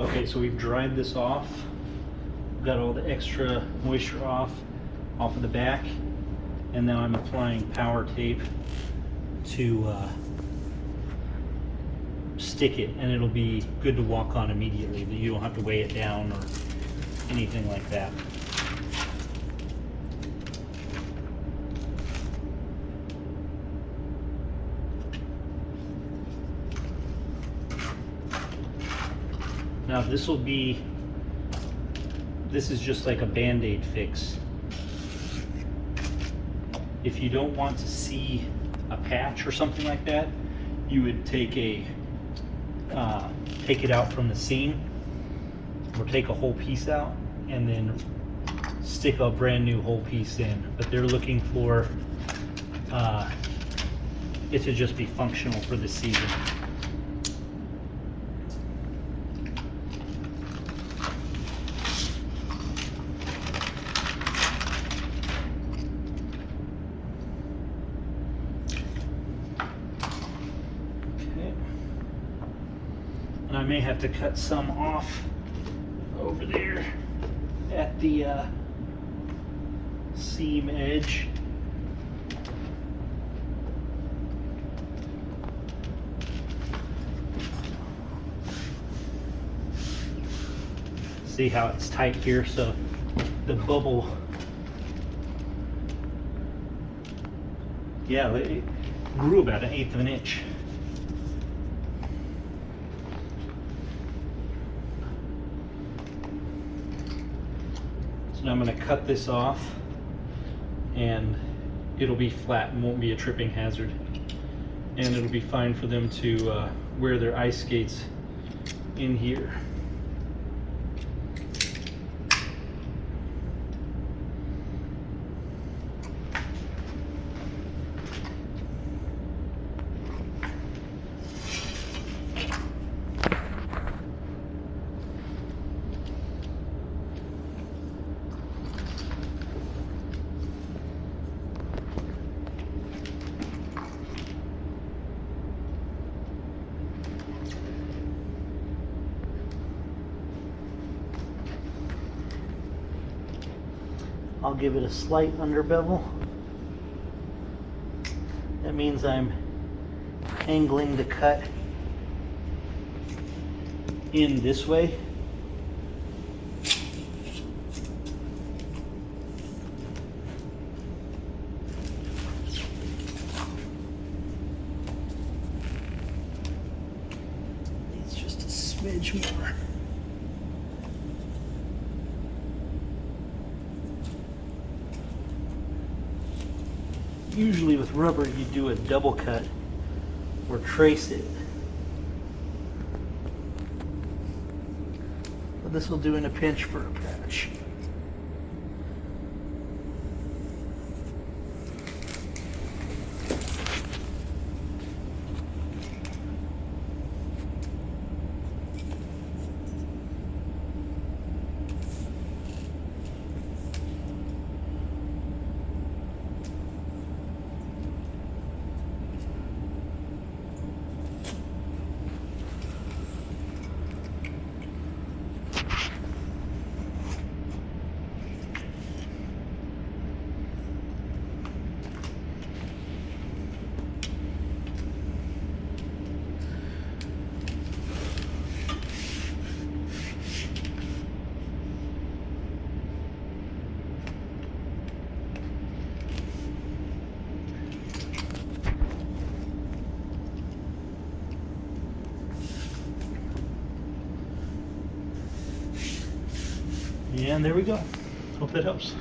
Okay, so we've dried this off. We've got all the extra moisture off of the back, and now I'm applying power tape to stick it, and it'll be good to walk on immediately. You don't have to weigh it down or anything like that. Now this is just like a Band-Aid fix. If you don't want to see a patch or something like that, you would take it out from the seam, or take a whole piece out and then stick a brand new whole piece in. But they're looking for it to just be functional for the season. And I may have to cut some off over there at the seam edge. See how it's tight here, so the bubble, yeah, it grew about 1/8 of an inch. Now I'm going to cut this off, and it'll be flat and won't be a tripping hazard, and it'll be fine for them to wear their ice skates in here. I'll give it a slight under bevel. That means I'm angling the cut in this way. Needs just a smidge more. Usually with rubber you do a double cut or trace it. But this will do in a pinch for a patch. And there we go. Hope that helps.